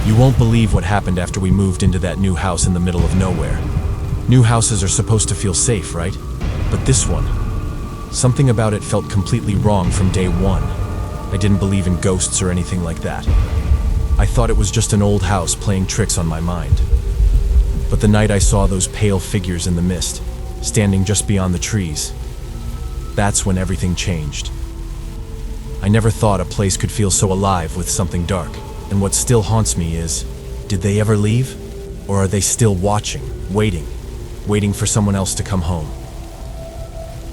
You won't believe what happened after we moved into that new house in the middle of nowhere. New houses are supposed to feel safe, right? But this one, something about it felt completely wrong from day one. I didn't believe in ghosts or anything like that. I thought it was just an old house playing tricks on my mind. But the night I saw those pale figures in the mist, standing just beyond the trees, that's when everything changed. I never thought a place could feel so alive with something dark. And what still haunts me is, did they ever leave? Or are they still watching, waiting for someone else to come home?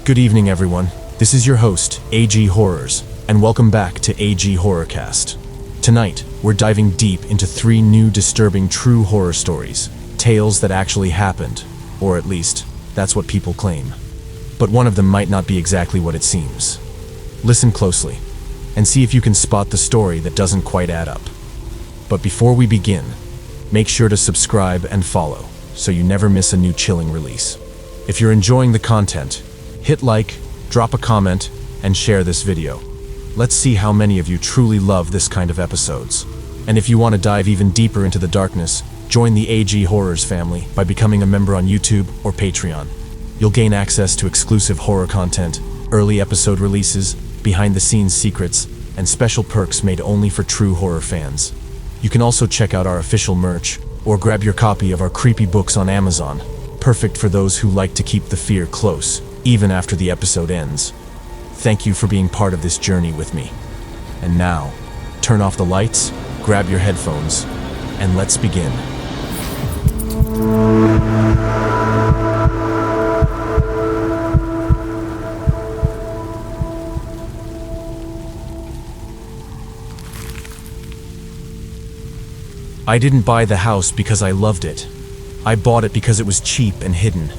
Good evening, everyone. This is your host, AG Horrors, and welcome back to AG Horrorcast. Tonight, we're diving deep into 3 new disturbing true horror stories, tales that actually happened, or at least, that's what people claim. But one of them might not be exactly what it seems. Listen closely, and see if you can spot the story that doesn't quite add up. But before we begin, make sure to subscribe and follow so you never miss a new chilling release. If you're enjoying the content, hit like, drop a comment, and share this video. Let's see how many of you truly love this kind of episodes. And if you want to dive even deeper into the darkness, join the AG Horrors family by becoming a member on YouTube or Patreon. You'll gain access to exclusive horror content, early episode releases, behind-the-scenes secrets, and special perks made only for true horror fans. You can also check out our official merch, or grab your copy of our creepy books on Amazon, perfect for those who like to keep the fear close, even after the episode ends. Thank you for being part of this journey with me. And now, turn off the lights, grab your headphones, and let's begin. I didn't buy the house because I loved it. I bought it because it was cheap and hidden.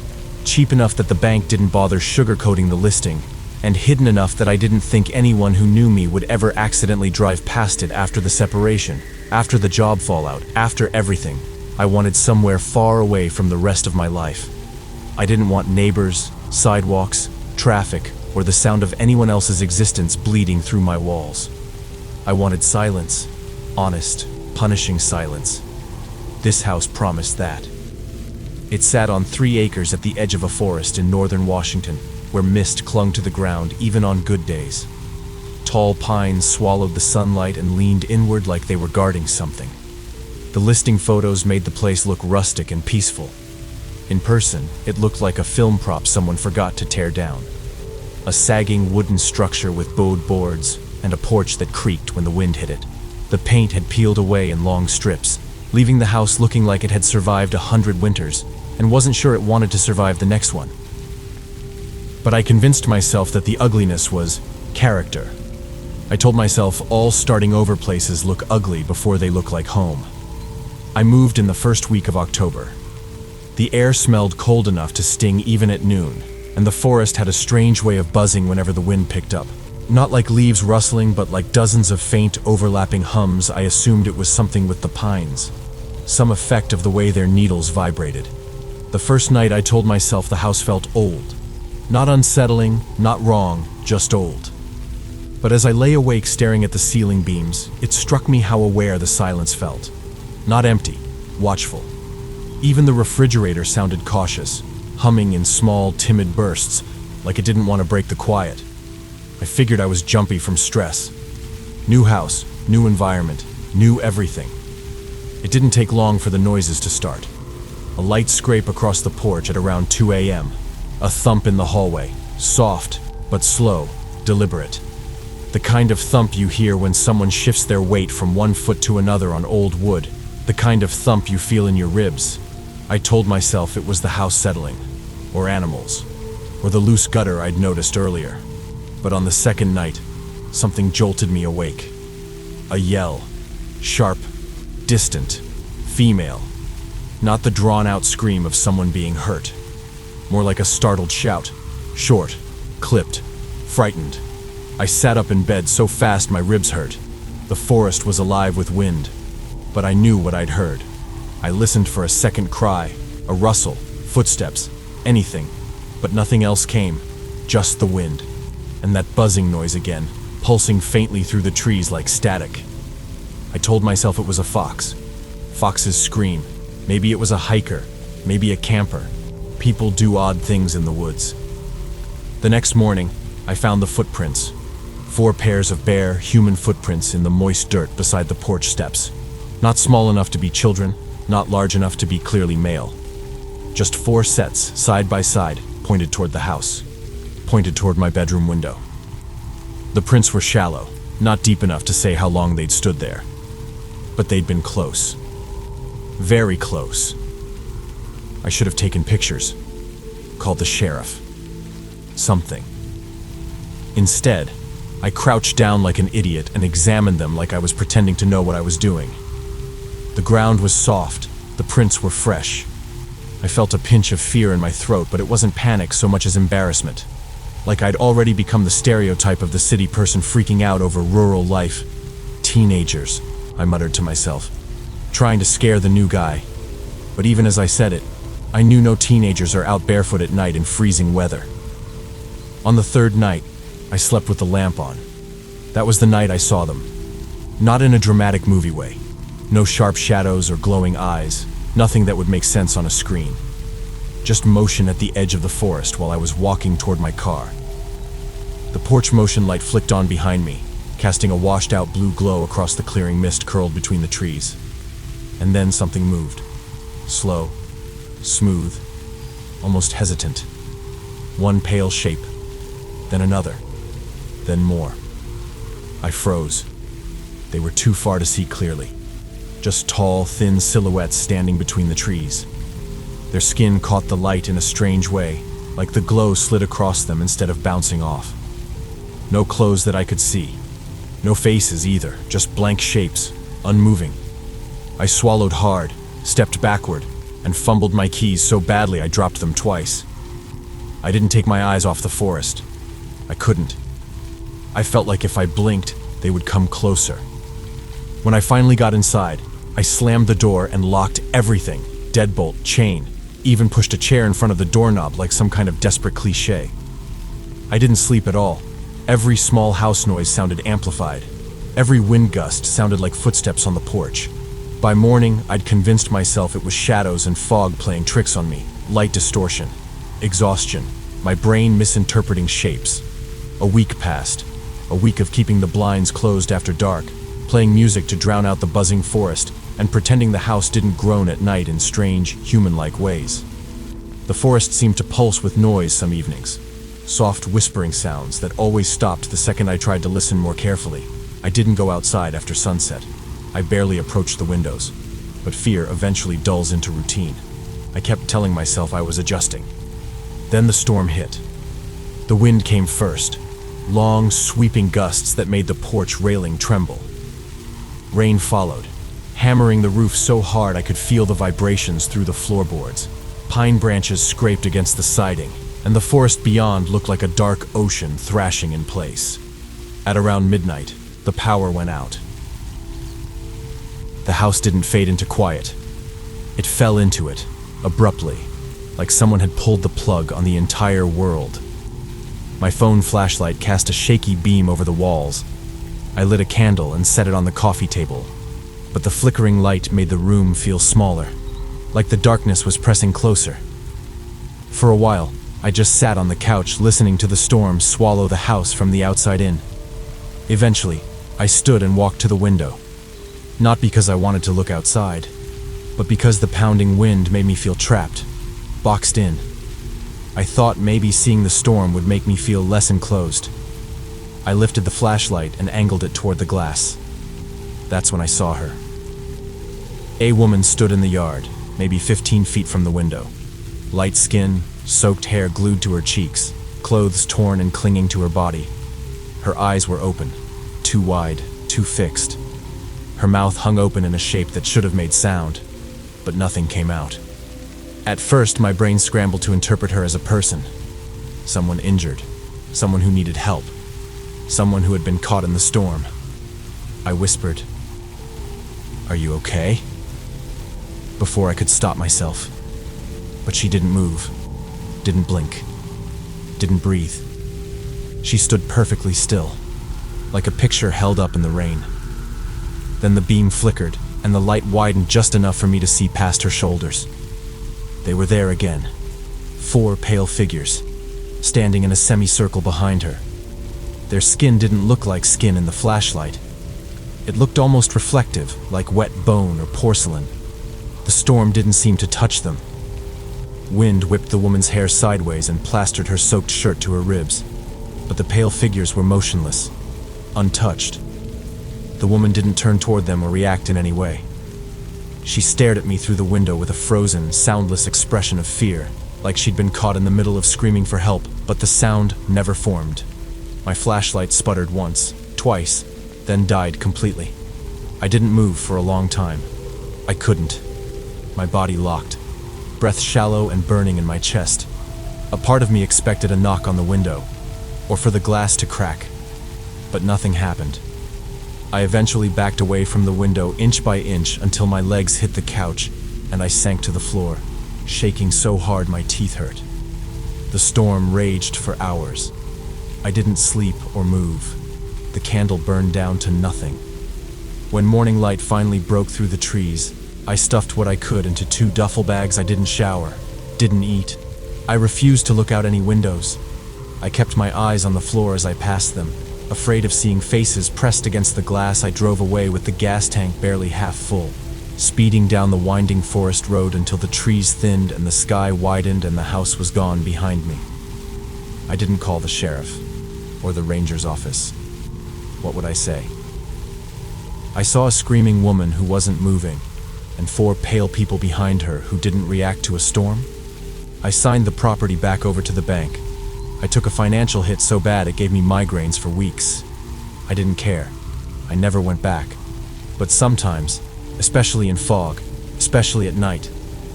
Cheap enough that the bank didn't bother sugarcoating the listing, and hidden enough that I didn't think anyone who knew me would ever accidentally drive past it after the separation, after the job fallout, after everything. I wanted somewhere far away from the rest of my life. I didn't want neighbors, sidewalks, traffic, or the sound of anyone else's existence bleeding through my walls. I wanted silence, honest, punishing silence. This house promised that. It sat on 3 acres at the edge of a forest in northern Washington, where mist clung to the ground even on good days. Tall pines swallowed the sunlight and leaned inward like they were guarding something. The listing photos made the place look rustic and peaceful. In person, it looked like a film prop someone forgot to tear down. A sagging wooden structure with bowed boards and a porch that creaked when the wind hit it. The paint had peeled away in long strips, leaving the house looking like it had survived 100 winters and wasn't sure it wanted to survive the next one. But I convinced myself that the ugliness was character. I told myself all starting over places look ugly before they look like home. I moved in the first week of October. The air smelled cold enough to sting even at noon, and the forest had a strange way of buzzing whenever the wind picked up. Not like leaves rustling, but like dozens of faint, overlapping hums. I assumed it was something with the pines. Some effect of the way their needles vibrated. The first night I told myself the house felt old. Not unsettling, not wrong, just old. But as I lay awake staring at the ceiling beams, it struck me how aware the silence felt. Not empty, watchful. Even the refrigerator sounded cautious, humming in small, timid bursts, like it didn't want to break the quiet. I figured I was jumpy from stress. New house, new environment, new everything. It didn't take long for the noises to start. A light scrape across the porch at around 2 a.m. A thump in the hallway, soft, but slow, deliberate. The kind of thump you hear when someone shifts their weight from one foot to another on old wood. The kind of thump you feel in your ribs. I told myself it was the house settling, or animals, or the loose gutter I'd noticed earlier. But on the second night, something jolted me awake. A yell. Sharp, distant, female. Not the drawn-out scream of someone being hurt. More like a startled shout. Short, clipped, frightened. I sat up in bed so fast my ribs hurt. The forest was alive with wind. But I knew what I'd heard. I listened for a second cry, a rustle, footsteps, anything. But nothing else came. Just the wind. And that buzzing noise again, pulsing faintly through the trees like static. I told myself it was a fox. Foxes scream. Maybe it was a hiker, maybe a camper. People do odd things in the woods. The next morning, I found the footprints. 4 pairs of bare, human footprints in the moist dirt beside the porch steps. Not small enough to be children, not large enough to be clearly male. Just 4 sets, side by side, pointed toward the house, pointed toward my bedroom window. The prints were shallow, not deep enough to say how long they'd stood there. But they'd been close. Very close. I should have taken pictures, called the sheriff. Something. Instead, I crouched down like an idiot and examined them like I was pretending to know what I was doing. The ground was soft, the prints were fresh. I felt a pinch of fear in my throat, but it wasn't panic so much as embarrassment. Like I'd already become the stereotype of the city person freaking out over rural life. Teenagers, I muttered to myself, trying to scare the new guy. But even as I said it, I knew no teenagers are out barefoot at night in freezing weather. On the 3rd night, I slept with the lamp on. That was the night I saw them. Not in a dramatic movie way. No sharp shadows or glowing eyes, nothing that would make sense on a screen. Just motion at the edge of the forest while I was walking toward my car. The porch motion light flicked on behind me, casting a washed-out blue glow across the clearing mist curled between the trees. And then something moved. Slow, smooth, almost hesitant. One pale shape, then another, then more. I froze. They were too far to see clearly. Just tall, thin silhouettes standing between the trees. Their skin caught the light in a strange way, like the glow slid across them instead of bouncing off. No clothes that I could see. No faces either, just blank shapes, unmoving. I swallowed hard, stepped backward, and fumbled my keys so badly I dropped them twice. I didn't take my eyes off the forest. I couldn't. I felt like if I blinked, they would come closer. When I finally got inside, I slammed the door and locked everything, deadbolt, chain, even pushed a chair in front of the doorknob like some kind of desperate cliché. I didn't sleep at all. Every small house noise sounded amplified. Every wind gust sounded like footsteps on the porch. By morning, I'd convinced myself it was shadows and fog playing tricks on me, light distortion, exhaustion, my brain misinterpreting shapes. A week passed, a week of keeping the blinds closed after dark, playing music to drown out the buzzing forest, and pretending the house didn't groan at night in strange, human-like ways. The forest seemed to pulse with noise some evenings, soft whispering sounds that always stopped the second I tried to listen more carefully. I didn't go outside after sunset. I barely approached the windows, but fear eventually dulls into routine. I kept telling myself I was adjusting. Then the storm hit. The wind came first, long, sweeping gusts that made the porch railing tremble. Rain followed, hammering the roof so hard I could feel the vibrations through the floorboards. Pine branches scraped against the siding, and the forest beyond looked like a dark ocean thrashing in place. At around midnight, the power went out. The house didn't fade into quiet. It fell into it, abruptly, like someone had pulled the plug on the entire world. My phone flashlight cast a shaky beam over the walls. I lit a candle and set it on the coffee table, but the flickering light made the room feel smaller, like the darkness was pressing closer. For a while, I just sat on the couch listening to the storm swallow the house from the outside in. Eventually, I stood and walked to the window. Not because I wanted to look outside, but because the pounding wind made me feel trapped, boxed in. I thought maybe seeing the storm would make me feel less enclosed. I lifted the flashlight and angled it toward the glass. That's when I saw her. A woman stood in the yard, maybe 15 feet from the window. Light skin, soaked hair glued to her cheeks, clothes torn and clinging to her body. Her eyes were open, too wide, too fixed. Her mouth hung open in a shape that should have made sound, but nothing came out. At first, my brain scrambled to interpret her as a person. Someone injured, someone who needed help, someone who had been caught in the storm. I whispered, "Are you okay?" before I could stop myself. But she didn't move, didn't blink, didn't breathe. She stood perfectly still, like a picture held up in the rain. Then the beam flickered, and the light widened just enough for me to see past her shoulders. They were there again. 4 pale figures, standing in a semicircle behind her. Their skin didn't look like skin in the flashlight. It looked almost reflective, like wet bone or porcelain. The storm didn't seem to touch them. Wind whipped the woman's hair sideways and plastered her soaked shirt to her ribs. But the pale figures were motionless, untouched. The woman didn't turn toward them or react in any way. She stared at me through the window with a frozen, soundless expression of fear, like she'd been caught in the middle of screaming for help, but the sound never formed. My flashlight sputtered once, twice, then died completely. I didn't move for a long time. I couldn't. My body locked, breath shallow and burning in my chest. A part of me expected a knock on the window, or for the glass to crack, but nothing happened. I eventually backed away from the window inch by inch until my legs hit the couch and I sank to the floor, shaking so hard my teeth hurt. The storm raged for hours. I didn't sleep or move. The candle burned down to nothing. When morning light finally broke through the trees, I stuffed what I could into 2 duffel bags. I didn't shower, didn't eat. I refused to look out any windows. I kept my eyes on the floor as I passed them. Afraid of seeing faces pressed against the glass, I drove away with the gas tank barely half full, speeding down the winding forest road until the trees thinned and the sky widened and the house was gone behind me. I didn't call the sheriff or the ranger's office. What would I say? I saw a screaming woman who wasn't moving, and 4 pale people behind her who didn't react to a storm. I signed the property back over to the bank. I took a financial hit so bad it gave me migraines for weeks. I didn't care. I never went back. But sometimes, especially in fog, especially at night,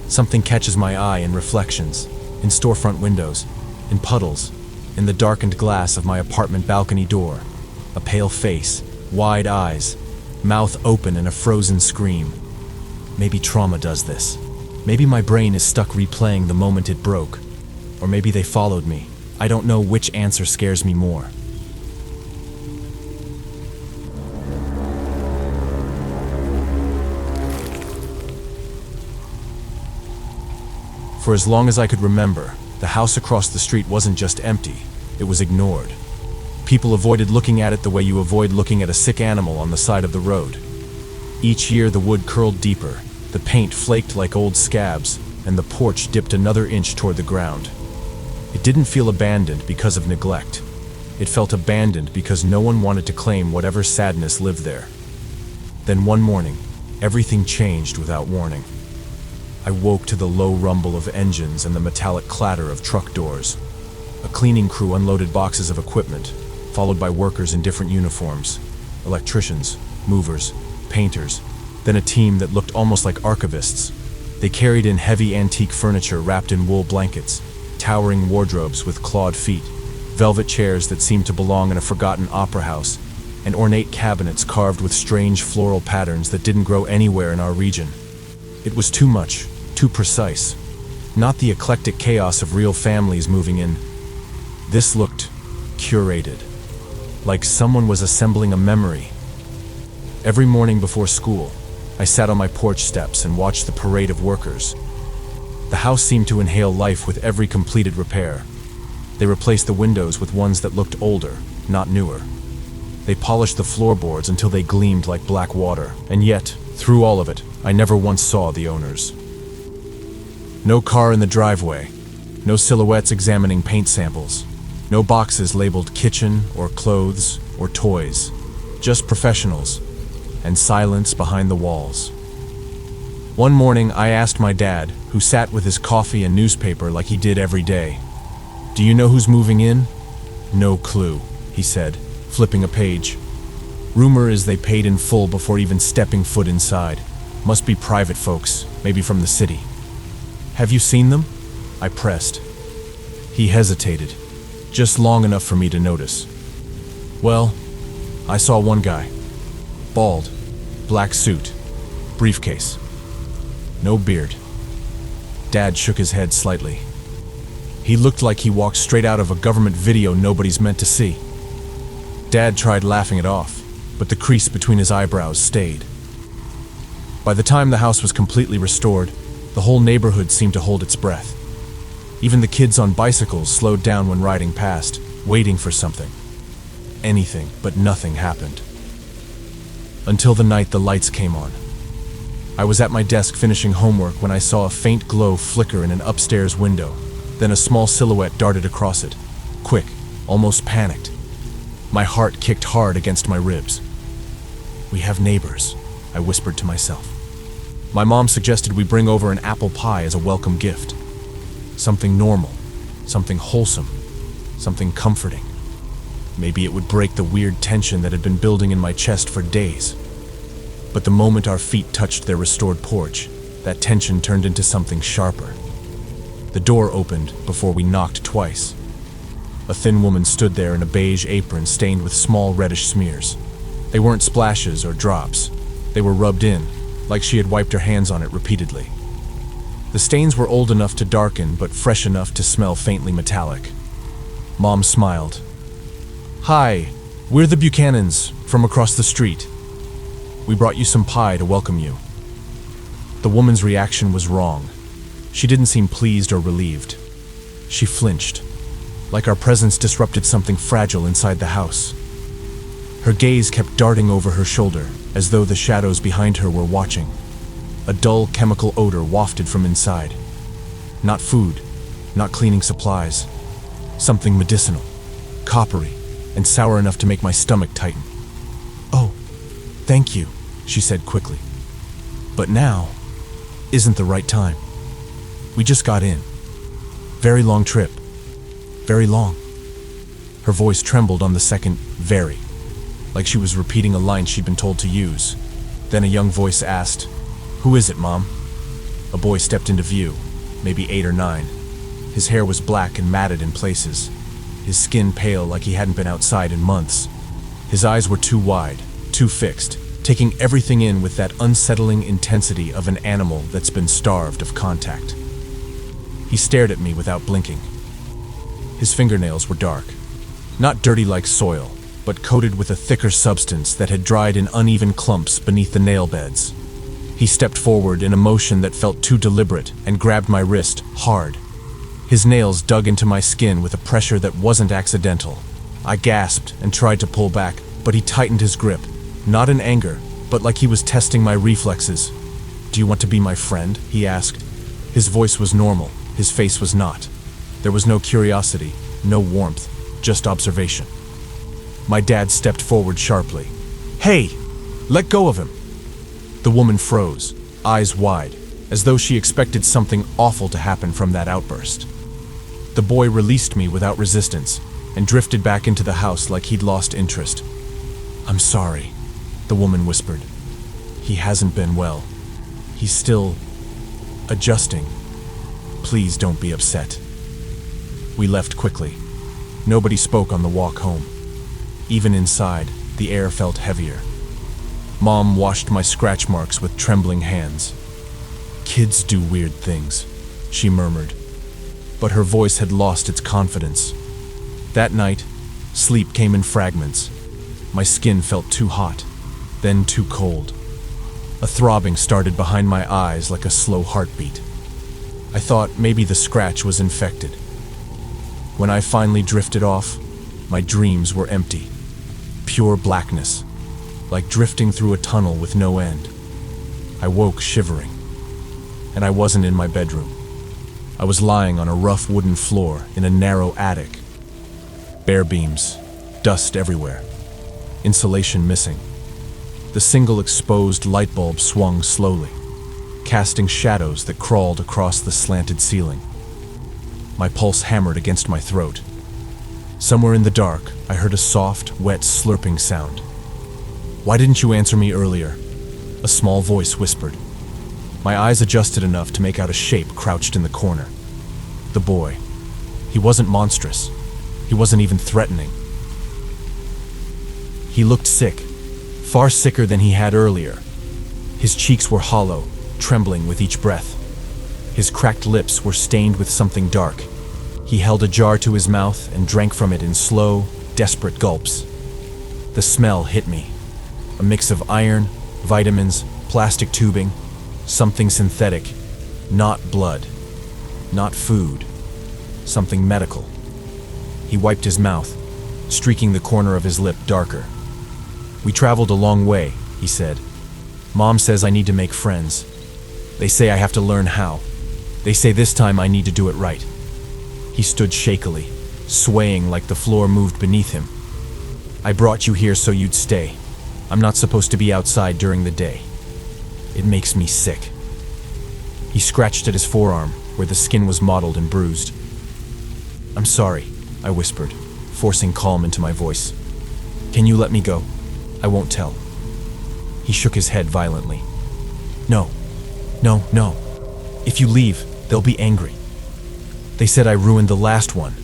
something catches my eye in reflections, in storefront windows, in puddles, in the darkened glass of my apartment balcony door. A pale face, wide eyes, mouth open in a frozen scream. Maybe trauma does this. Maybe my brain is stuck replaying the moment it broke. Or maybe they followed me. I don't know which answer scares me more. For as long as I could remember, the house across the street wasn't just empty, it was ignored. People avoided looking at it the way you avoid looking at a sick animal on the side of the road. Each year the wood curled deeper, the paint flaked like old scabs, and the porch dipped another inch toward the ground. It didn't feel abandoned because of neglect. It felt abandoned because no one wanted to claim whatever sadness lived there. Then one morning, everything changed without warning. I woke to the low rumble of engines and the metallic clatter of truck doors. A cleaning crew unloaded boxes of equipment, followed by workers in different uniforms. Electricians, movers, painters, then a team that looked almost like archivists. They carried in heavy antique furniture wrapped in wool blankets, towering wardrobes with clawed feet, velvet chairs that seemed to belong in a forgotten opera house, and ornate cabinets carved with strange floral patterns that didn't grow anywhere in our region. It was too much, too precise. Not the eclectic chaos of real families moving in. This looked curated, like someone was assembling a memory. Every morning before school, I sat on my porch steps and watched the parade of workers. The house seemed to inhale life with every completed repair. They replaced the windows with ones that looked older, not newer. They polished the floorboards until they gleamed like black water, and yet, through all of it, I never once saw the owners. No car in the driveway, no silhouettes examining paint samples, no boxes labeled kitchen or clothes or toys, just professionals, and silence behind the walls. One morning, I asked my dad, who sat with his coffee and newspaper like he did every day, "Do you know who's moving in?" "No clue," he said, flipping a page. "Rumor is they paid in full before even stepping foot inside. Must be private folks, maybe from the city." "Have you seen them?" I pressed. He hesitated, just long enough for me to notice. "Well, I saw one guy. Bald, black suit, briefcase. No beard." Dad shook his head slightly. He looked like he walked straight out of a government video nobody's meant to see. Dad tried laughing it off, but the crease between his eyebrows stayed. By the time the house was completely restored, the whole neighborhood seemed to hold its breath. Even the kids on bicycles slowed down when riding past, waiting for something. Anything, but nothing happened. Until the night the lights came on. I was at my desk finishing homework when I saw a faint glow flicker in an upstairs window. Then a small silhouette darted across it. Quick, almost panicked. My heart kicked hard against my ribs. "We have neighbors," I whispered to myself. My mom suggested we bring over an apple pie as a welcome gift. Something normal, something wholesome, something comforting. Maybe it would break the weird tension that had been building in my chest for days. But the moment our feet touched their restored porch, that tension turned into something sharper. The door opened before we knocked twice. A thin woman stood there in a beige apron stained with small reddish smears. They weren't splashes or drops. They were rubbed in, like she had wiped her hands on it repeatedly. The stains were old enough to darken, but fresh enough to smell faintly metallic. Mom smiled. "Hi, we're the Buchanans, from across the street. We brought you some pie to welcome you." The woman's reaction was wrong. She didn't seem pleased or relieved. She flinched, like our presence disrupted something fragile inside the house. Her gaze kept darting over her shoulder, as though the shadows behind her were watching. A dull chemical odor wafted from inside. Not food, not cleaning supplies. Something medicinal, coppery, and sour enough to make my stomach tighten. "Oh, thank you," she said quickly. "But now isn't the right time. We just got in. Very long trip. Very long." Her voice trembled on the second "very," like she was repeating a line she'd been told to use. Then a young voice asked, "Who is it, Mom?" A boy stepped into view, maybe 8 or 9. His hair was black and matted in places, his skin pale like he hadn't been outside in months. His eyes were too wide, too fixed, taking everything in with that unsettling intensity of an animal that's been starved of contact. He stared at me without blinking. His fingernails were dark, not dirty like soil, but coated with a thicker substance that had dried in uneven clumps beneath the nail beds. He stepped forward in a motion that felt too deliberate and grabbed my wrist hard. His nails dug into my skin with a pressure that wasn't accidental. I gasped and tried to pull back, but he tightened his grip, not in anger, but like he was testing my reflexes. "Do you want to be my friend?" he asked. His voice was normal, his face was not. There was no curiosity, no warmth, just observation. My dad stepped forward sharply. "Hey, let go of him!" The woman froze, eyes wide, as though she expected something awful to happen from that outburst. The boy released me without resistance and drifted back into the house like he'd lost interest. "I'm sorry," the woman whispered. "He hasn't been well. He's still adjusting. Please don't be upset." We left quickly. Nobody spoke on the walk home. Even inside, the air felt heavier. Mom washed my scratch marks with trembling hands. "Kids do weird things," she murmured. But her voice had lost its confidence. That night, sleep came in fragments. My skin felt too hot, then too cold. A throbbing started behind my eyes like a slow heartbeat. I thought maybe the scratch was infected. When I finally drifted off, my dreams were empty. Pure blackness, like drifting through a tunnel with no end. I woke shivering, and I wasn't in my bedroom. I was lying on a rough wooden floor in a narrow attic. Bare beams, dust everywhere, insulation missing. The single exposed light bulb swung slowly, casting shadows that crawled across the slanted ceiling. My pulse hammered against my throat. Somewhere in the dark, I heard a soft, wet slurping sound. "Why didn't you answer me earlier?" a small voice whispered. My eyes adjusted enough to make out a shape crouched in the corner. The boy. He wasn't monstrous. He wasn't even threatening. He looked sick, far sicker than he had earlier. His cheeks were hollow, trembling with each breath. His cracked lips were stained with something dark. He held a jar to his mouth and drank from it in slow, desperate gulps. The smell hit me. A mix of iron, vitamins, Plastic tubing, something synthetic, not blood, not food, something medical. He wiped his mouth, streaking the corner of his lip darker. "We traveled a long way," he said. "Mom says I need to make friends. They say I have to learn how. They say this time I need to do it right." He stood shakily, swaying like the floor moved beneath him. "I brought you here so you'd stay. I'm not supposed to be outside during the day. It makes me sick." He scratched at his forearm, where the skin was mottled and bruised. "I'm sorry," I whispered, forcing calm into my voice. "Can you let me go? I won't tell." He shook his head violently. No. If you leave, they'll be angry. They said I ruined the last one."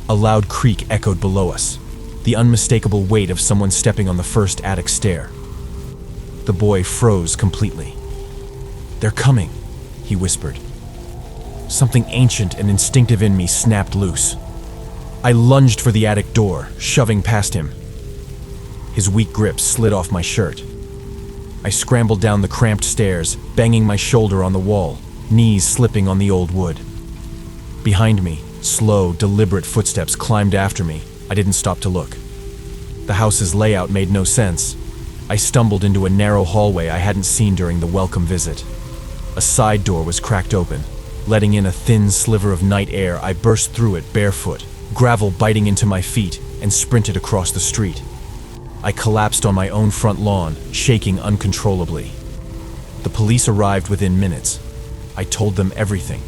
A loud creak echoed below us, the unmistakable weight of someone stepping on the first attic stair. The boy froze completely. "They're coming," he whispered. Something ancient and instinctive in me snapped loose. I lunged for the attic door, shoving past him. His weak grip slid off my shirt. I scrambled down the cramped stairs, banging my shoulder on the wall, knees slipping on the old wood. Behind me, slow, deliberate footsteps climbed after me. I didn't stop to look. The house's layout made no sense. I stumbled into a narrow hallway I hadn't seen during the welcome visit. A side door was cracked open, letting in a thin sliver of night air. I burst through it barefoot, gravel biting into my feet, and sprinted across the street. I collapsed on my own front lawn, shaking uncontrollably. The police arrived within minutes. I told them everything,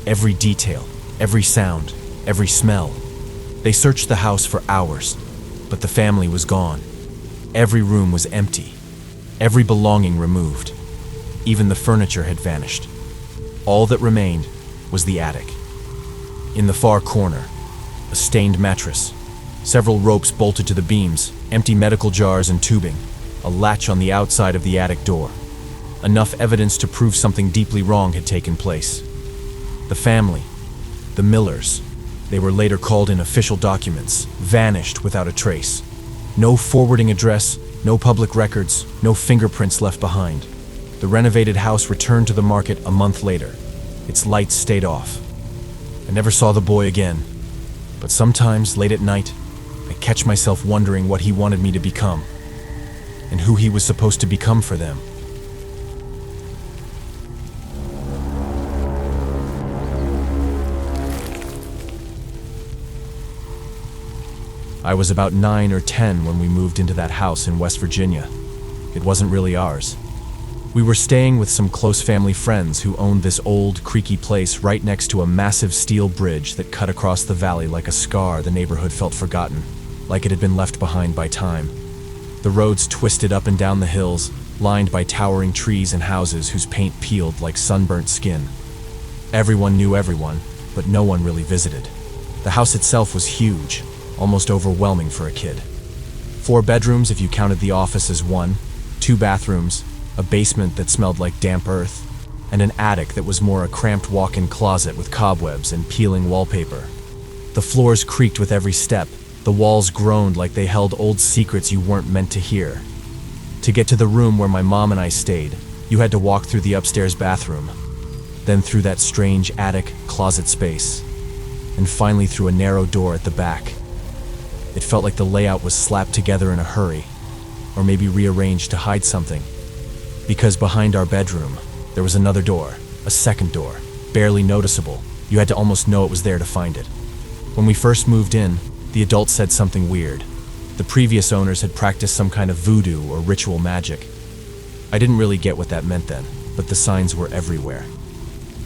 every detail, every sound, every smell. They searched the house for hours, but the family was gone. Every room was empty, every belonging removed. Even the furniture had vanished. All that remained was the attic. In the far corner, a stained mattress, several ropes bolted to the beams, empty medical jars and tubing, a latch on the outside of the attic door. Enough evidence to prove something deeply wrong had taken place. The family, the Millers, they were later called in official documents, vanished without a trace. No forwarding address, no public records, no fingerprints left behind. The renovated house returned to the market a month later. Its lights stayed off. I never saw the boy again, but sometimes, late at night, I catch myself wondering what he wanted me to become, and who he was supposed to become for them. I was about 9 or 10 when we moved into that house in West Virginia. It wasn't really ours. We were staying with some close family friends who owned this old, creaky place right next to a massive steel bridge that cut across the valley like a scar. The neighborhood felt forgotten, like it had been left behind by time. The roads twisted up and down the hills, lined by towering trees and houses whose paint peeled like sunburnt skin. Everyone knew everyone, but no one really visited. The house itself was huge, almost overwhelming for a kid. 4 bedrooms if you counted the office as one, 2 bathrooms, a basement that smelled like damp earth, and an attic that was more a cramped walk-in closet with cobwebs and peeling wallpaper. The floors creaked with every step. The walls groaned like they held old secrets you weren't meant to hear. To get to the room where my mom and I stayed, you had to walk through the upstairs bathroom, then through that strange attic closet space, and finally through a narrow door at the back. It felt like the layout was slapped together in a hurry, or maybe rearranged to hide something. Because behind our bedroom, there was another door, a second door, barely noticeable. You had to almost know it was there to find it. When we first moved in, the adults said something weird. The previous owners had practiced some kind of voodoo or ritual magic. I didn't really get what that meant then, but the signs were everywhere.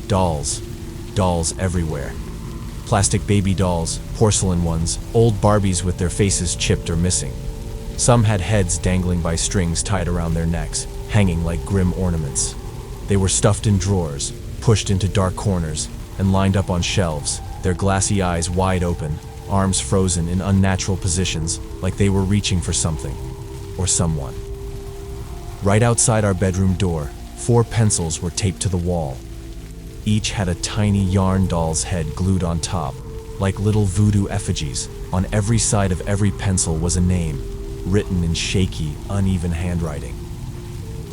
Dolls everywhere. Plastic baby dolls, porcelain ones, old Barbies with their faces chipped or missing. Some had heads dangling by strings tied around their necks, hanging like grim ornaments. They were stuffed in drawers, pushed into dark corners, and lined up on shelves, their glassy eyes wide open, arms frozen in unnatural positions, like they were reaching for something, or someone. Right outside our bedroom door, 4 pencils were taped to the wall. Each had a tiny yarn doll's head glued on top, like little voodoo effigies. On every side of every pencil was a name, written in shaky, uneven handwriting.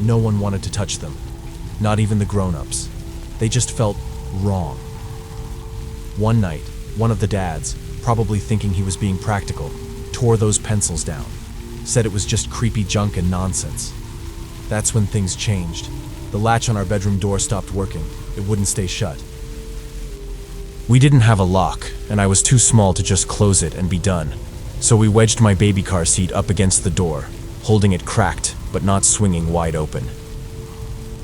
No one wanted to touch them, not even the grown-ups. They just felt wrong. One night, one of the dads, probably thinking he was being practical, tore those pencils down, said it was just creepy junk and nonsense. That's when things changed. The latch on our bedroom door stopped working. It wouldn't stay shut. We didn't have a lock, and I was too small to just close it and be done. So we wedged my baby car seat up against the door, holding it cracked but not swinging wide open.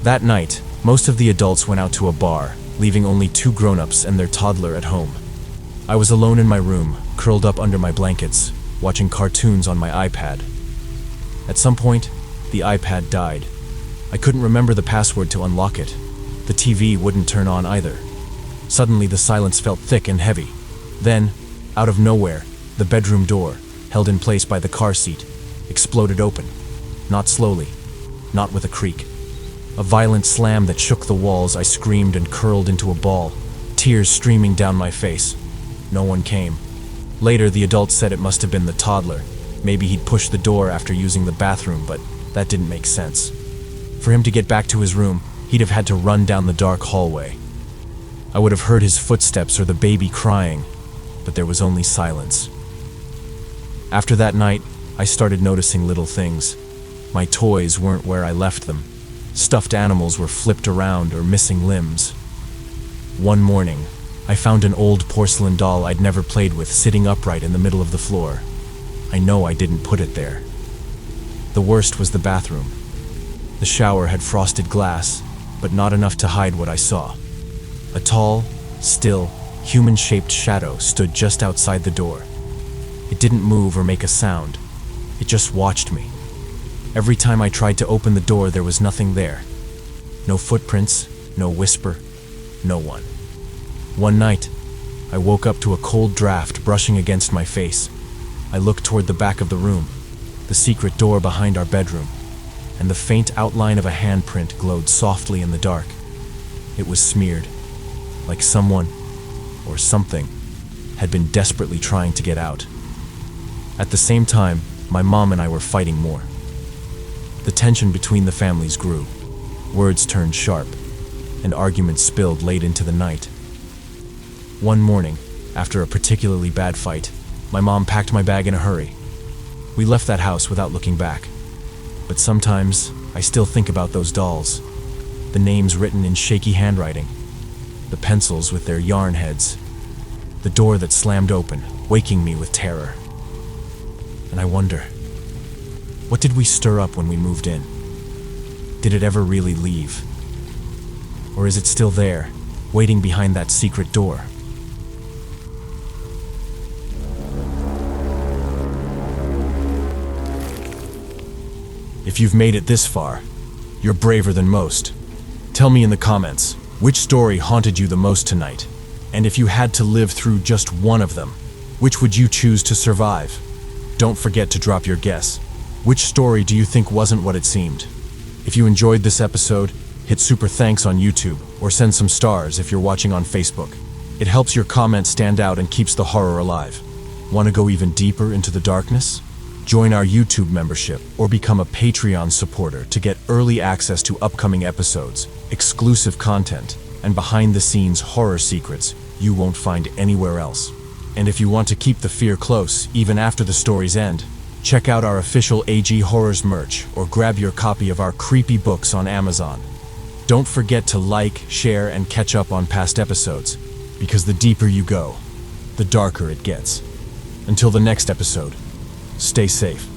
That night, most of the adults went out to a bar, leaving only 2 grown-ups and their toddler at home. I was alone in my room, curled up under my blankets, watching cartoons on my iPad. At some point, the iPad died. I couldn't remember the password to unlock it. The TV wouldn't turn on either. Suddenly, the silence felt thick and heavy. Then, out of nowhere, the bedroom door, held in place by the car seat, exploded open. Not slowly, not with a creak. A violent slam that shook the walls. I screamed and curled into a ball, tears streaming down my face. No one came. Later, the adults said it must have been the toddler. Maybe he'd pushed the door after using the bathroom, but that didn't make sense. For him to get back to his room, he'd have had to run down the dark hallway. I would have heard his footsteps or the baby crying, but there was only silence. After that night, I started noticing little things. My toys weren't where I left them. Stuffed animals were flipped around or missing limbs. One morning, I found an old porcelain doll I'd never played with sitting upright in the middle of the floor. I know I didn't put it there. The worst was the bathroom. The shower had frosted glass, but not enough to hide what I saw. A tall, still, human-shaped shadow stood just outside the door. It didn't move or make a sound. It just watched me. Every time I tried to open the door, there was nothing there. No footprints, no whisper, no one. One night, I woke up to a cold draft brushing against my face. I looked toward the back of the room, the secret door behind our bedroom, and the faint outline of a handprint glowed softly in the dark. It was smeared, like someone, or something, had been desperately trying to get out. At the same time, my mom and I were fighting more. The tension between the families grew. Words turned sharp, and arguments spilled late into the night. One morning, after a particularly bad fight, my mom packed my bag in a hurry. We left that house without looking back. But sometimes, I still think about those dolls. The names written in shaky handwriting. The pencils with their yarn heads. The door that slammed open, waking me with terror. And I wonder, what did we stir up when we moved in? Did it ever really leave? Or is it still there, waiting behind that secret door? If you've made it this far, you're braver than most. Tell me in the comments, which story haunted you the most tonight? And if you had to live through just one of them, which would you choose to survive? Don't forget to drop your guess. Which story do you think wasn't what it seemed? If you enjoyed this episode, hit super thanks on YouTube or send some stars if you're watching on Facebook. It helps your comment stand out and keeps the horror alive. Want to go even deeper into the darkness? Join our YouTube membership or become a Patreon supporter to get early access to upcoming episodes, exclusive content, and behind-the-scenes horror secrets you won't find anywhere else. And if you want to keep the fear close even after the stories end, check out our official AG Horrors merch or grab your copy of our creepy books on Amazon. Don't forget to like, share, and catch up on past episodes, because the deeper you go, the darker it gets. Until the next episode, stay safe.